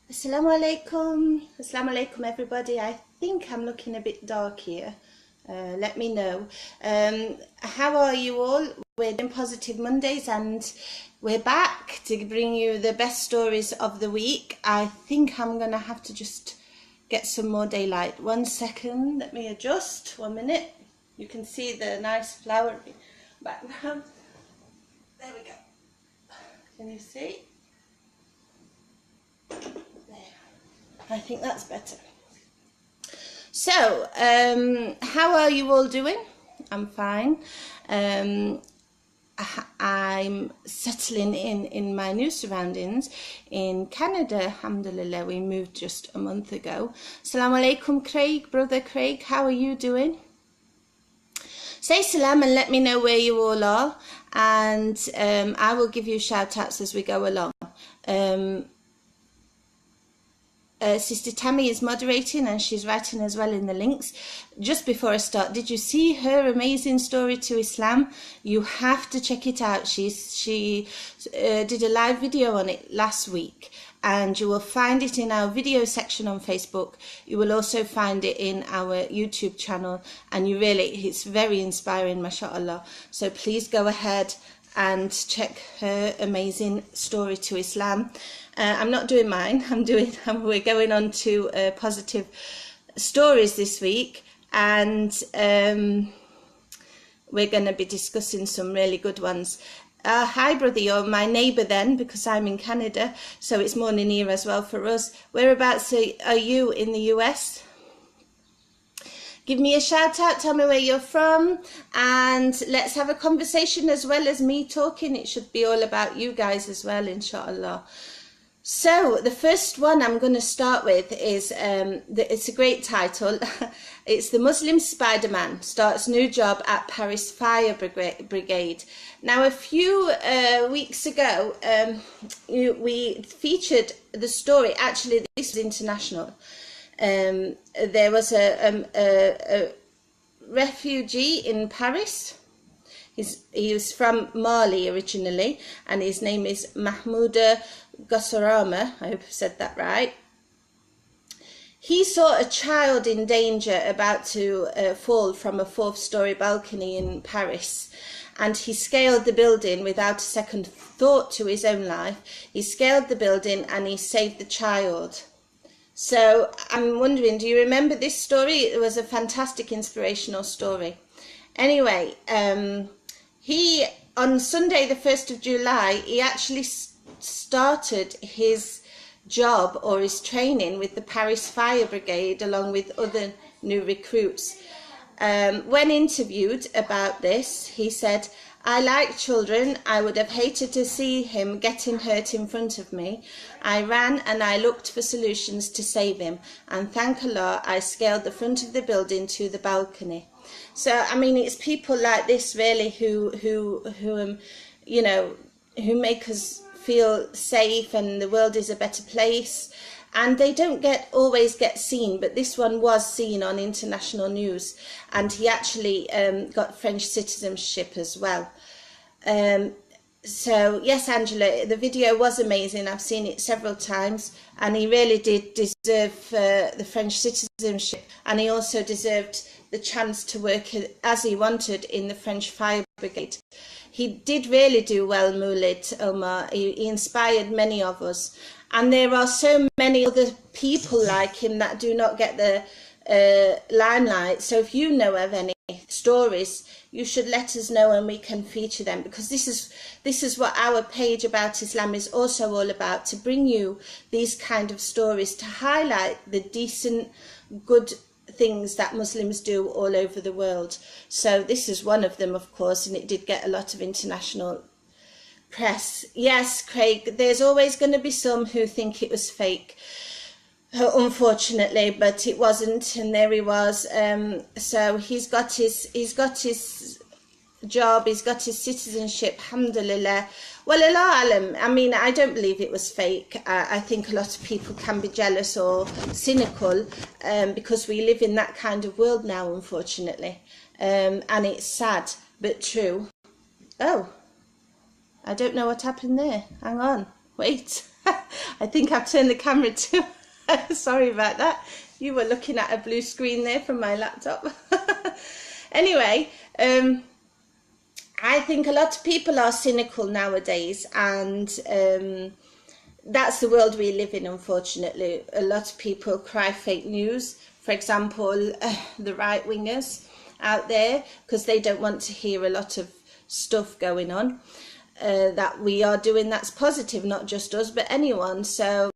Assalamu alaikum. Assalamu alaikum everybody. I think I'm looking a bit dark here. Let me know. How are you all? We're doing Positive Mondays and we're back to bring you the best stories of the week. I think I'm going to have to just get some more daylight. 1 second. Let me adjust. 1 minute. You can see the nice flowery background. There we go. Can you see? I think that's better. So, how are you all doing? I'm fine. I'm settling in my new surroundings in Canada. Alhamdulillah, we moved just a month ago. Assalamu alaikum, Craig, brother Craig. How are you doing? Say salam and let me know where you all are, and I will give you shout outs as we go along. Sister Tammy is moderating and she's writing as well in the links. Just before I start, did you see her amazing story to Islam? You have to check it out. She did a live video on it last week, and you will find it in our video section on Facebook. You will also find it in our YouTube channel, and it's very inspiring, mashallah. So please go ahead and check her amazing story to Islam. I'm not doing mine. We're going on to positive stories this week, and we're going to be discussing some really good ones. Hi, brother. You're my neighbour then, because I'm in Canada, so it's morning here as well for us. Whereabouts are you in the US? Give me a shout out, tell me where you're from, and let's have a conversation as well as me talking. It should be all about you guys as well, inshallah. So the first one I'm going to start with is, it's a great title. It's The Muslim Spider-Man Starts New Job at Paris Fire Brigade. Now, a few weeks ago, we featured the story. Actually, this is international. There was a refugee in Paris. He was from Mali originally, and his name is Mahmoud Gassarama. I hope I said that right. He saw a child in danger about to fall from a 4th-story balcony in Paris, and he scaled the building without a second thought to his own life. He scaled the building and he saved the child. So I'm wondering, do you remember this story? It was a fantastic inspirational story. Anyway, he, on Sunday the 1st of July, he actually started his job or his training with the Paris Fire Brigade along with other new recruits. When interviewed about this, he said, "I like children. I would have hated to see him getting hurt in front of me. I ran and I looked for solutions to save him. And thank Allah, I scaled the front of the building to the balcony." So, I mean, it's people like this really who make us feel safe and the world is a better place. And they don't always get seen, but this one was seen on international news, and he actually got French citizenship as well. So yes, Angela, the video was amazing. I've seen it several times, and he really did deserve the French citizenship, and he also deserved the chance to work as he wanted in the French Fire Brigade. He did really do well, Moulid Omar. He inspired many of us. And there are so many other people like him that do not get the limelight. So if you know of any stories, you should let us know and we can feature them, because this is what our page about Islam is also all about, to bring you these kind of stories, to highlight the decent, good things that Muslims do all over the world. So this is one of them, of course, and it did get a lot of international press. Yes, Craig, there's always going to be some who think it was fake, unfortunately, but it wasn't, and there he was. So he's got his job, he's got his citizenship, alhamdulillah. Well, Allah alam, I mean, I don't believe it was fake. I think a lot of people can be jealous or cynical because we live in that kind of world now, unfortunately, and it's sad but true. Oh, I don't know what happened there. Hang on. Wait. I think I've turned the camera too. Sorry about that. You were looking at a blue screen there from my laptop. Anyway, I think a lot of people are cynical nowadays, and that's the world we live in, unfortunately. A lot of people cry fake news. For example, the right-wingers out there, because they don't want to hear a lot of stuff going on that we are doing that's positive, not just us, but anyone. So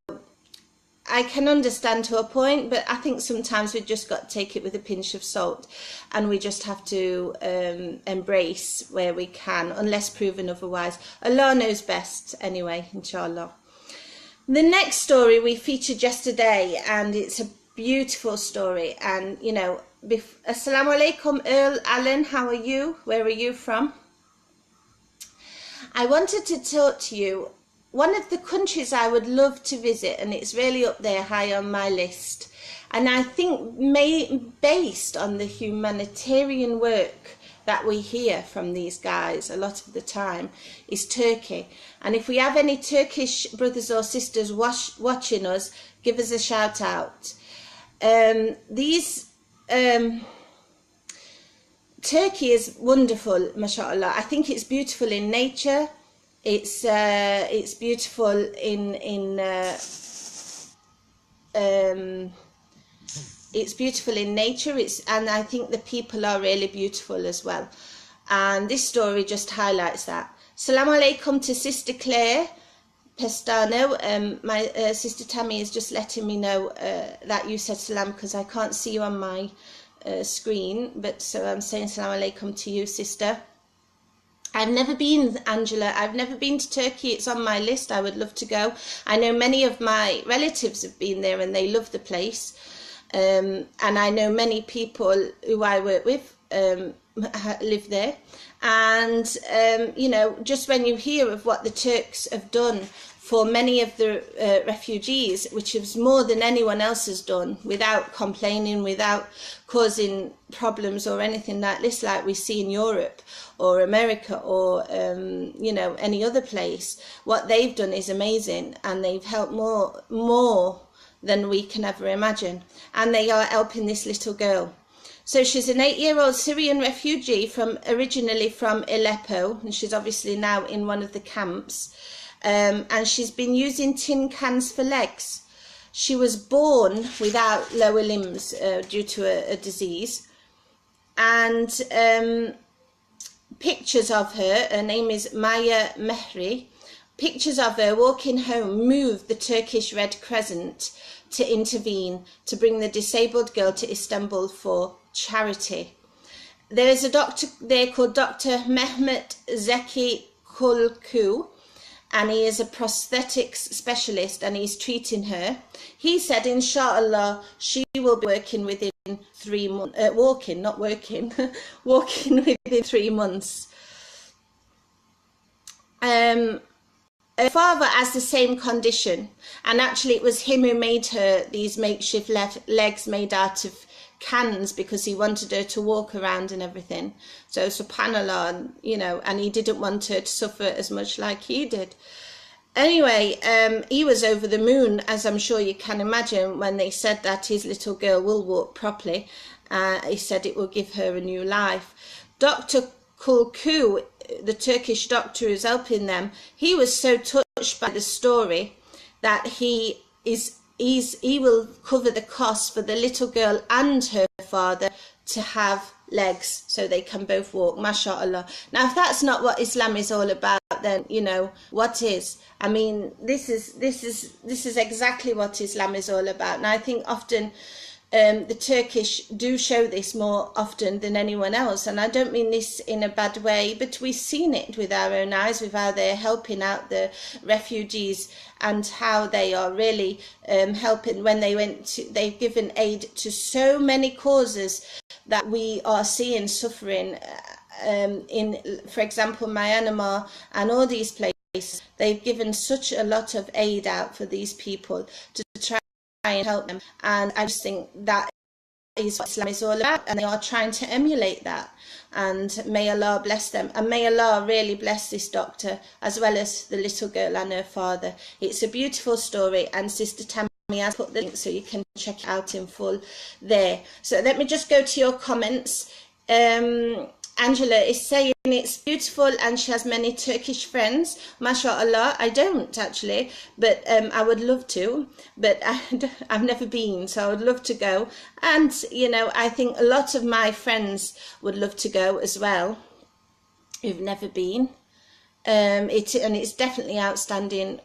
I can understand to a point, but I think sometimes we've just got to take it with a pinch of salt, and we just have to embrace where we can, unless proven otherwise. Allah knows best anyway, inshallah. The next story we featured yesterday, and it's a beautiful story. And, you know, Assalamu alaikum, Earl Allen, how are you? Where are you from? I wanted to talk to you. One of the countries I would love to visit, and it's really up there high on my list, and I think based on the humanitarian work that we hear from these guys a lot of the time, is Turkey. And if we have any Turkish brothers or sisters watching us, give us a shout out. Turkey is wonderful, mashallah. I think it's beautiful in nature. It's beautiful it's beautiful in nature. And I think the people are really beautiful as well. And this story just highlights that. Assalamu alaikum to Sister Claire Pestano. My Sister Tammy is just letting me know that you said salam, because I can't see you on my screen, but so I'm saying salam alaikum to you, sister. I've never been, Angela, I've never been to Turkey. It's on my list. I would love to go. I know many of my relatives have been there and they love the place. And I know many people who I work with live there. And, you know, just when you hear of what the Turks have done for many of the refugees, which is more than anyone else has done, without complaining, without causing problems or anything like this, like we see in Europe or America or, you know, any other place. What they've done is amazing, and they've helped more than we can ever imagine. And they are helping this little girl. So she's an 8-year-old Syrian refugee originally from Aleppo, and she's obviously now in one of the camps. And she's been using tin cans for legs. She was born without lower limbs due to a disease. And pictures of her name is Maya Mehri, pictures of her walking home moved the Turkish Red Crescent to intervene to bring the disabled girl to Istanbul for charity. There is a doctor there called Dr. Mehmet Zeki Kulku, and he is a prosthetics specialist, and he's treating her. He said, inshallah, she will be working within 3 months, walking within 3 months. Her father has the same condition, and actually it was him who made her these makeshift legs made out of cans, because he wanted her to walk around and everything. So subhanallah, you know, and he didn't want her to suffer as much like he did. Anyway, he was over the moon, as I'm sure you can imagine, when they said that his little girl will walk properly. He said it will give her a new life. Dr. Kulku, the Turkish doctor who's helping them, he was so touched by the story that he will cover the cost for the little girl and her father to have legs so they can both walk, mashallah. Now, if that's not what Islam is all about, then, you know, what is? I mean, this is exactly what Islam is all about. Now, I think often the Turkish do show this more often than anyone else, and I don't mean this in a bad way, but we've seen it with our own eyes, with how they're helping out the refugees and how they are really helping. When they've given aid to so many causes that we are seeing suffering in, for example, Myanmar and all these places. They've given such a lot of aid out for these people to try and help them, and I just think that is what Islam is all about, and they are trying to emulate that. And may Allah bless them, and may Allah really bless this doctor as well as the little girl and her father. It's a beautiful story, and Sister Tammy has put the link so you can check it out in full there. So let me just go to your comments. Angela is saying it's beautiful and she has many Turkish friends. MashaAllah. I don't actually, but I would love to, but I've never been, so I would love to go. And, you know, I think a lot of my friends would love to go as well, who've never been. And it's definitely outstanding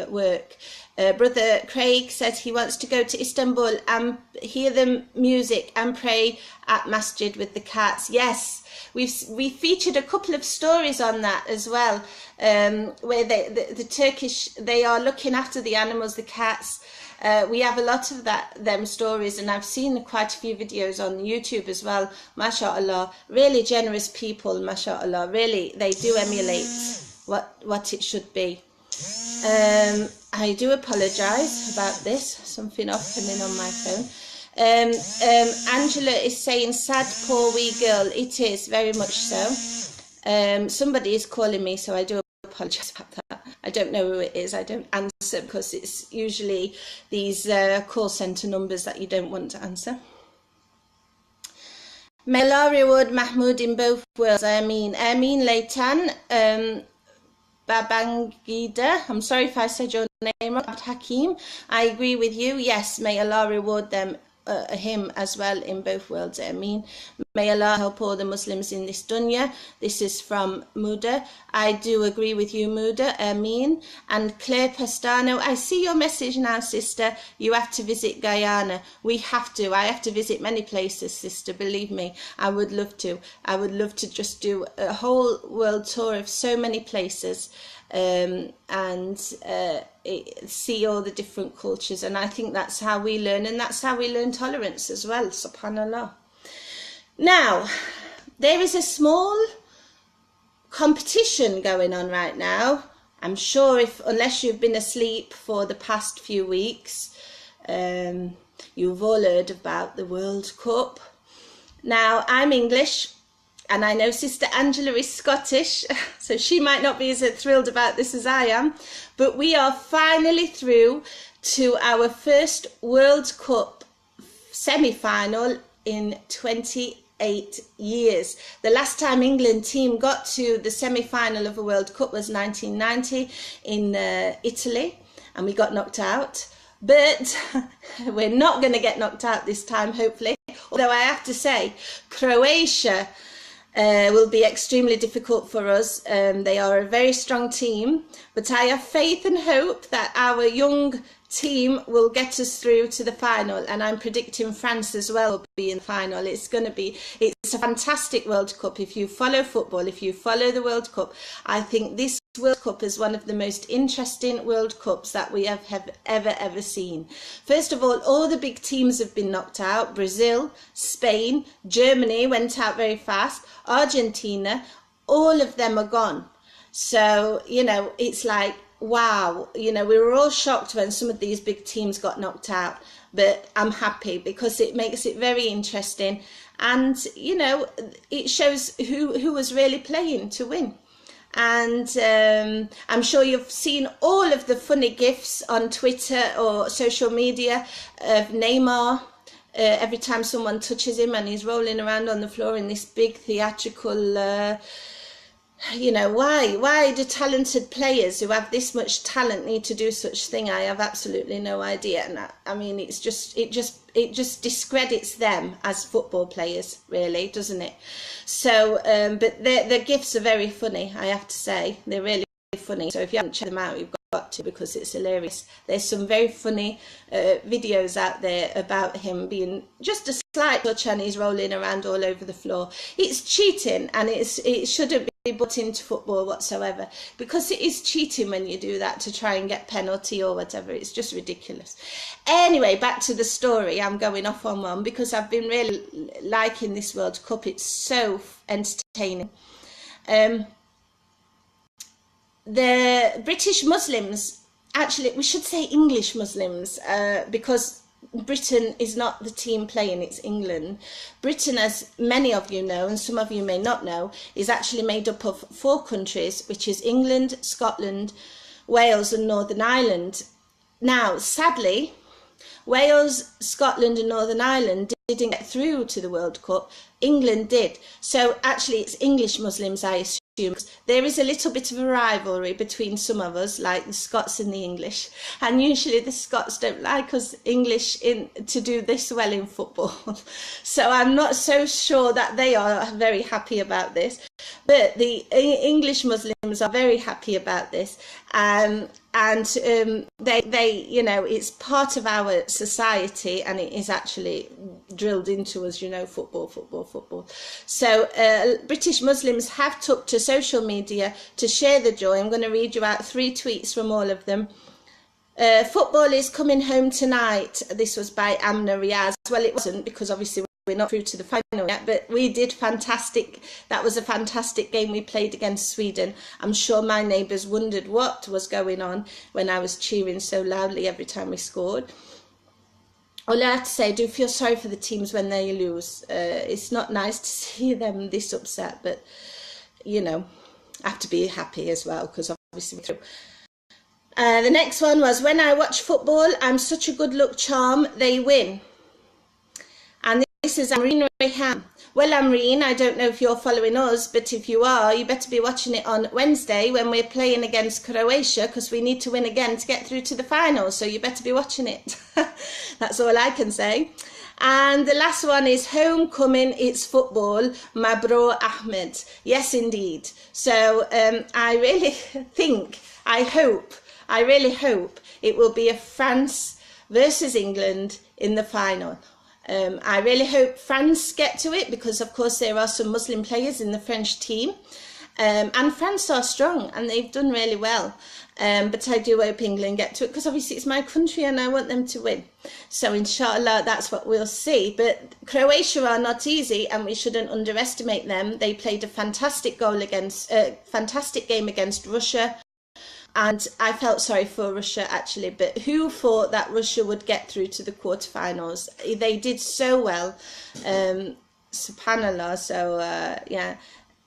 work. Brother Craig says he wants to go to Istanbul and hear the music and pray at masjid with the cats. Yes, we featured a couple of stories on that as well, where the Turkish, they are looking after the animals, the cats. We have a lot of them stories, and I've seen quite a few videos on YouTube as well. MashaAllah, really generous people, MashaAllah. Really, they do emulate what it should be. I do apologise about this, something happening on my phone. Angela is saying, sad poor wee girl. It is, very much so. Somebody is calling me, so I do apologise about that. I don't know who it is. I don't answer because it's usually these call centre numbers that you don't want to answer. May Allah reward Mahmoud in both worlds. Ameen Leitan. Babangida, I'm sorry if I said your name wrong. Hakim, I agree with you. Yes, may Allah reward him as well in both worlds. Ameen. May Allah help all the Muslims in this dunya. This is from Muda. I do agree with you, Muda. Ameen. And Claire Pastano, I see your message now, sister. You have to visit Guyana. We have to. I have to visit many places, sister. Believe me, I would love to. I would love to just do a whole world tour of so many places. And see all the different cultures, and I think that's how we learn, and that's how we learn tolerance as well, subhanallah. Now, there is a small competition going on right now. I'm sure unless you've been asleep for the past few weeks, you've all heard about the World Cup. Now, I'm English, and I know Sister Angela is Scottish, so she might not be as thrilled about this as I am, but we are finally through to our first World Cup semi-final in 28 years. The last time England team got to the semi-final of a World Cup was 1990 in Italy, and we got knocked out. But we're not going to get knocked out this time, hopefully. Although I have to say, Croatia will be extremely difficult for us. They are a very strong team, but I have faith and hope that our young team will get us through to the final, and I'm predicting France as well will be in the final. It's a fantastic World Cup. If you follow football, if you follow the World Cup, I think this World Cup is one of the most interesting World Cups that we have ever seen. First of all the big teams have been knocked out. Brazil, Spain, Germany went out very fast, Argentina, all of them are gone. So, you know, it's like, wow, you know, we were all shocked when some of these big teams got knocked out, but I'm happy because it makes it very interesting, and, you know, it shows who was really playing to win. And I'm sure you've seen all of the funny gifs on Twitter or social media of Neymar. Every time someone touches him and he's rolling around on the floor in this big theatrical, you know, why do talented players who have this much talent need to do such thing? I have absolutely no idea. And I mean, it just discredits them as football players, really, doesn't it? So, but the gifs are very funny, I have to say. They're really funny. So if you haven't checked them out, you've got to, because it's hilarious. There's some very funny videos out there about him being just a slight touch and he's rolling around all over the floor. It's cheating, and it shouldn't be brought into football whatsoever, because it is cheating when you do that to try and get penalty or whatever. It's just ridiculous. Anyway, back to the story. I'm going off on one because I've been really liking this World Cup. It's so entertaining. The British Muslims, actually we should say English Muslims, because Britain is not the team playing, it's England. Britain, as many of you know, and some of you may not know, is actually made up of 4 countries, which is England, Scotland, Wales and Northern Ireland. Now, sadly, Wales, Scotland and Northern Ireland didn't get through to the World Cup. England did. So actually it's English Muslims, I assume. There is a little bit of a rivalry between some of us, like the Scots and the English. And usually the Scots don't like us English to do this well in football. So I'm not so sure that they are very happy about this. But the English Muslims are very happy about this. They you know, it's part of our society, and it is actually drilled into us, you know, football. So British Muslims have took to social media to share the joy. I'm going to read you out 3 tweets from all of them. Football is coming home tonight. This was by Amna Riaz. Well, it wasn't, because obviously we're not through to the final yet, but we did fantastic. That was a fantastic game we played against Sweden. I'm sure my neighbours wondered what was going on when I was cheering so loudly every time we scored. All I have to say, I do feel sorry for the teams when they lose. It's not nice to see them this upset, but, you know, I have to be happy as well, because obviously we're through. The next one was, when I watch football, I'm such a good luck charm, they win. And this is Amreen Rehan. Well, Amreen, I don't know if you're following us, but if you are, you better be watching it on Wednesday when we're playing against Croatia, because we need to win again to get through to the final, so you better be watching it. That's all I can say. And the last one is homecoming, it's football, my bro Ahmed. Yes, indeed. So I really think, I really hope it will be a France versus England in the final. I really hope France get to it, because of course there are some Muslim players in the French team, and France are strong and they've done really well, but I do hope England get to it, because obviously it's my country and I want them to win. So inshallah that's what we'll see. But Croatia are not easy, and we shouldn't underestimate them. They played a fantastic fantastic game against Russia. And I felt sorry for Russia, actually, but who thought that Russia would get through to the quarterfinals? They did so well, subhanallah. So, yeah,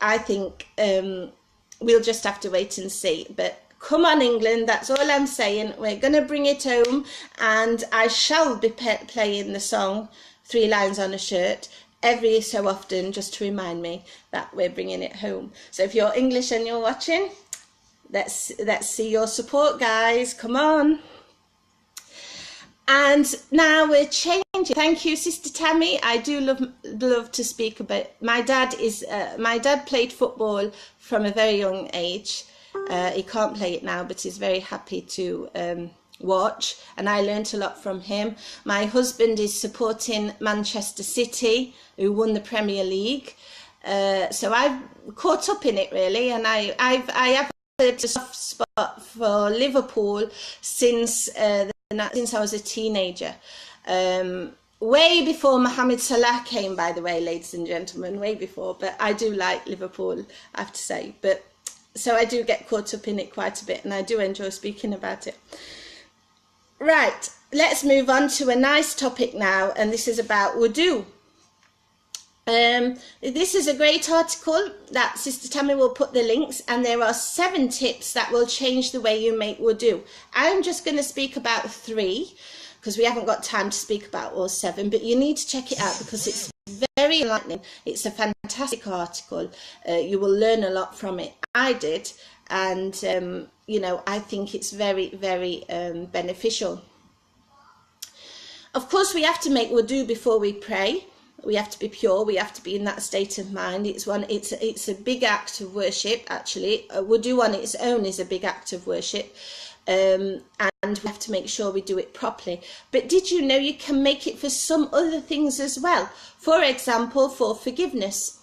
I think we'll just have to wait and see. But come on, England, that's all I'm saying. We're going to bring it home, and I shall be playing the song 3 Lines on a Shirt every so often, just to remind me that we're bringing it home. So if you're English and you're watching, let's see your support, guys. Come on. And now we're changing. Thank you, Sister Tammy. I do love to speak about. My dad played football from a very young age. He can't play it now, but he's very happy to watch, and I learnt a lot from him. My husband is supporting Manchester City, who won the Premier League. So I've caught up in it, really, and I have a soft spot for Liverpool since I was a teenager, way before Mohamed Salah came, by the way, ladies and gentlemen, way before. But I do like Liverpool, I have to say. But so I do get caught up in it quite a bit, and I do enjoy speaking about it. Right, let's move on to a nice topic now, and this is about wudu. This is a great article that Sister Tammy will put the links, and there are 7 tips that will change the way you make wudu. I'm just going to speak about 3 because we haven't got time to speak about all 7, but you need to check it out because it's very enlightening. It's a fantastic article. You will learn a lot from it. I did, and you know, I think it's very, very beneficial. Of course, we have to make wudu before we pray. We have to be pure. We have to be in that state of mind. It's a big act of worship, actually. Wudu on its own is a big act of worship, and we have to make sure we do it properly. But did you know you can make it for some other things as well? For example, for forgiveness.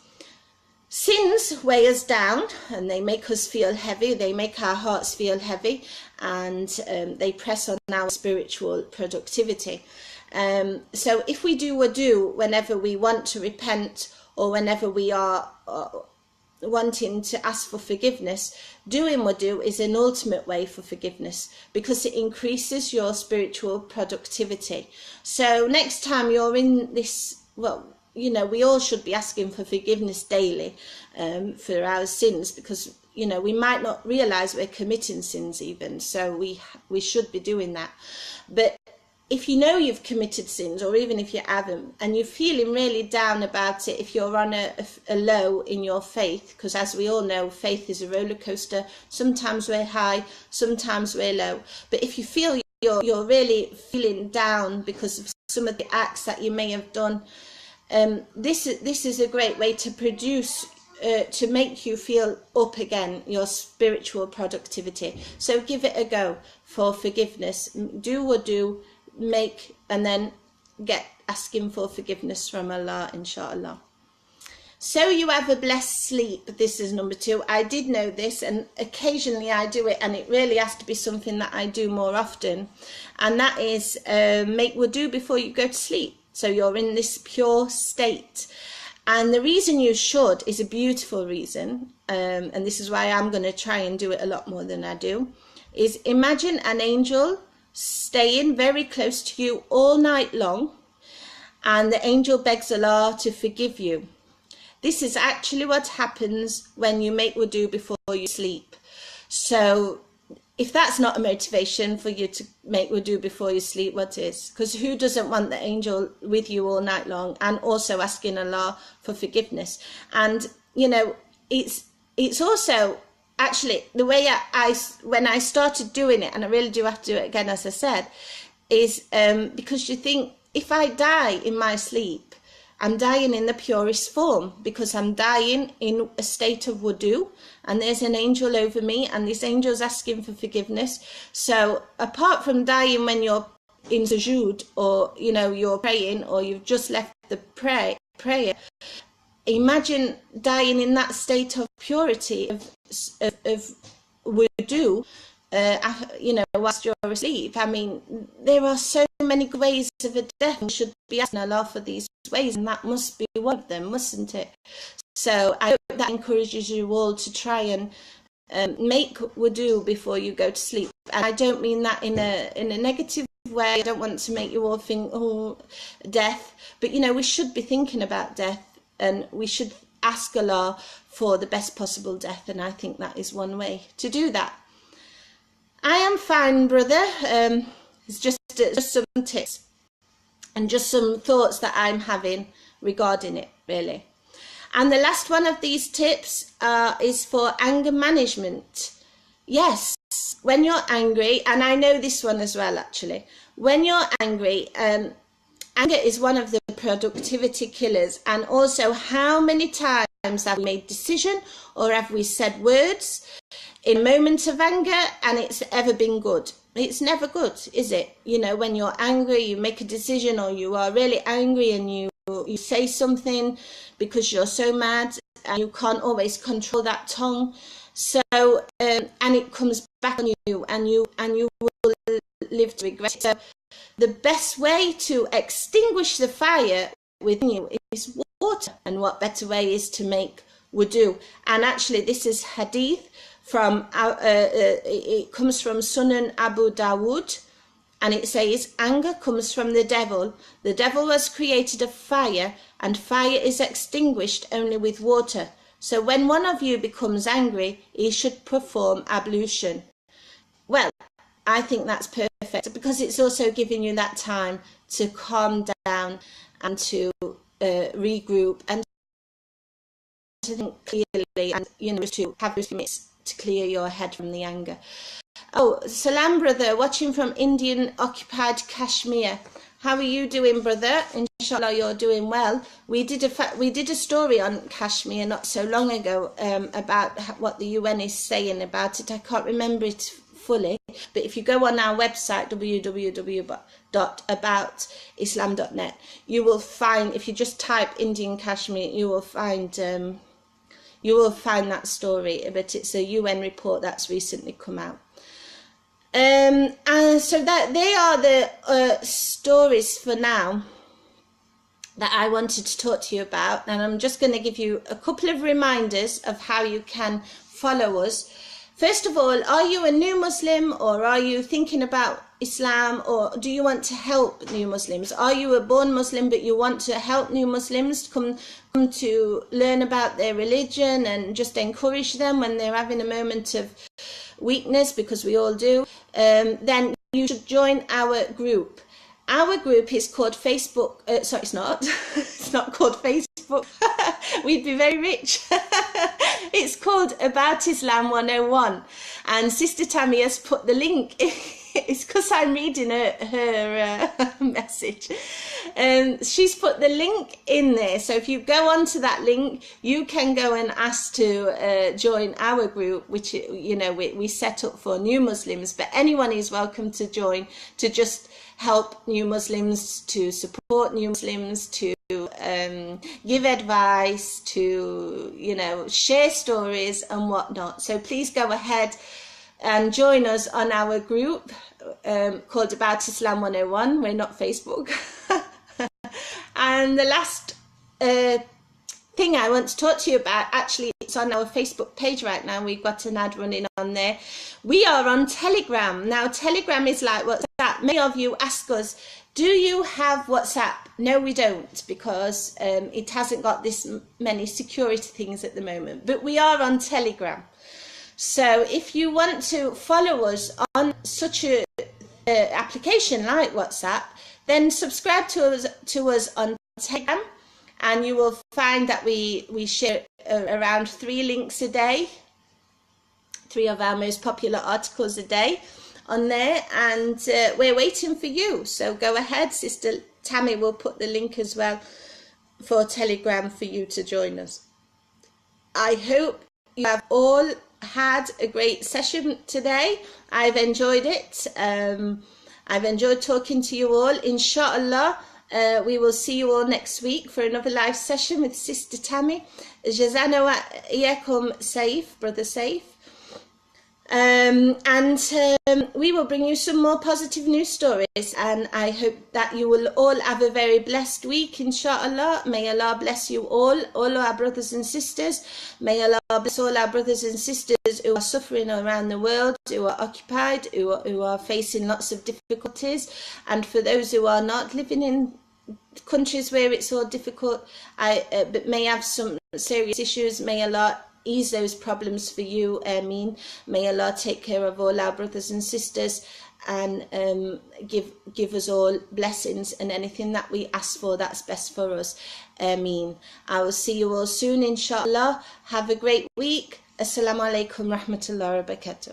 Sins weigh us down, and they make us feel heavy. They make our hearts feel heavy, and they press on our spiritual productivity. So if we do wudu whenever we want to repent, or whenever we are wanting to ask for forgiveness, doing wudu is an ultimate way for forgiveness because it increases your spiritual productivity. So next time you're in this, well, you know, we all should be asking for forgiveness daily for our sins, because, you know, we might not realize we're committing sins even, so we should be doing that. But if you know you've committed sins, or even if you haven't, and you're feeling really down about it, if you're on a low in your faith, because as we all know, faith is a roller coaster. Sometimes we're high, sometimes we're low. But if you feel you're really feeling down because of some of the acts that you may have done, this is a great way to produce, to make you feel up again, your spiritual productivity. So give it a go for forgiveness. Do wudu, make, and then get asking for forgiveness from Allah, inshallah. So you have a blessed sleep. This is number 2. I did know this, and occasionally I do it, and it really has to be something that I do more often, and that is make wudu before you go to sleep, so you're in this pure state. And the reason you should is a beautiful reason, and this is why I'm going to try and do it a lot more than I do, is imagine an angel staying very close to you all night long, and the angel begs Allah to forgive you. This is actually what happens when you make wudu before you sleep. So if that's not a motivation for you to make wudu before you sleep, what is? Because who doesn't want the angel with you all night long, and also asking Allah for forgiveness? And, you know, it's also, actually, the way when I started doing it, and I really do have to do it again, as I said, is because you think, if I die in my sleep, I'm dying in the purest form, because I'm dying in a state of wudu, and there's an angel over me, and this angel's asking for forgiveness. So apart from dying when you're in sujood, or, you know, you're praying, or you've just left the prayer, imagine dying in that state of purity, of wudu, you know, whilst you're asleep. I mean, there are so many ways of a death. We should be asking Allah for these ways, and that must be one of them, mustn't it? So I hope that encourages you all to try and make wudu before you go to sleep. And I don't mean that in a negative way. I don't want to make you all think, oh, death. But, you know, we should be thinking about death, and we should ask Allah for the best possible death, and I think that is one way to do that. I am fine, brother. It's just some tips and just some thoughts that I'm having regarding it, really. And the last one of these tips is for anger management. Yes, when you're angry, and I know this one as well, actually. When you're angry, anger is one of the productivity killers. And also, how many times have we made decision, or have we said words in moments of anger, and it's ever been good? It's never good, is it? You know, when you're angry, you make a decision, or you are really angry and you say something because you're so mad, and you can't always control that tongue. So and it comes back on you, and you will live to regret it. So the best way to extinguish the fire within you is water, and what better way is to make wudu? And actually, this is hadith from it comes from Sunan Abu Dawood, and it says, anger comes from the devil. The devil was created of fire, and fire is extinguished only with water. So when one of you becomes angry, he should perform ablution. Well, I think that's perfect, because it's also giving you that time to calm down and to regroup and to think clearly, and, you know, to have a few minutes to clear your head from the anger. Oh, salam, brother, watching from Indian occupied Kashmir. How are you doing, brother? Inshallah, you're doing well. We did a story on Kashmir not so long ago about what the UN is saying about it. I can't remember it fully, but if you go on our website, www.aboutislam.net, you will find, if you just type Indian Kashmir, you will find that story. But it's a UN report that's recently come out. And so that they are the stories for now. that I wanted to talk to you about, and I'm just going to give you a couple of reminders of how you can follow us. First of all, are you a new Muslim, or are you thinking about Islam, or do you want to help new Muslims? Are you a born Muslim but you want to help new Muslims come to learn about their religion and just encourage them when they're having a moment of weakness, because we all do? Then you should join our group. Our group is called Facebook. Sorry, it's not. It's not called Facebook. We'd be very rich. It's called About Islam 101. And Sister Tammy has put the link. It's because I'm reading her message. She's put the link in there. So if you go onto that link, you can go and ask to join our group, which, you know, we set up for new Muslims. But anyone is welcome to join, to just help new Muslims, to support new Muslims, to give advice, to, you know, share stories and whatnot. So please go ahead and join us on our group called About Islam 101. We're not Facebook. And the last thing I want to talk to you about, actually it's on our Facebook page right now. We've got an ad running on there. We are on Telegram. Now Telegram is like WhatsApp. Many of you ask us, do you have WhatsApp? No, we don't, because it hasn't got this many security things at the moment. But we are on Telegram. So if you want to follow us on such a application like WhatsApp, then subscribe to us on Telegram, and you will find that we share around 3 links a day, 3 of our most popular articles a day on there, and we're waiting for you. So go ahead, Sister Tammy will put the link as well for Telegram for you to join us. I hope you have all had a great session today. I've enjoyed it. I've enjoyed talking to you all. Inshallah, we will see you all next week for another live session with Sister Tammy. Jazana wa iyakum Saif, Brother Saif. And we will bring you some more positive news stories, and I hope that you will all have a very blessed week, inshallah. May Allah bless you all our brothers and sisters. May Allah bless all our brothers and sisters who are suffering around the world, who are occupied, who are facing lots of difficulties, and for those who are not living in countries where it's all difficult, but may have some serious issues, may Allah ease those problems for you. Ameen. May Allah take care of all our brothers and sisters, and give us all blessings and anything that we ask for that's best for us. Ameen. I will see you all soon, inshallah. Have a great week. Assalamu alaikum rahmatullahi wa barakatuh.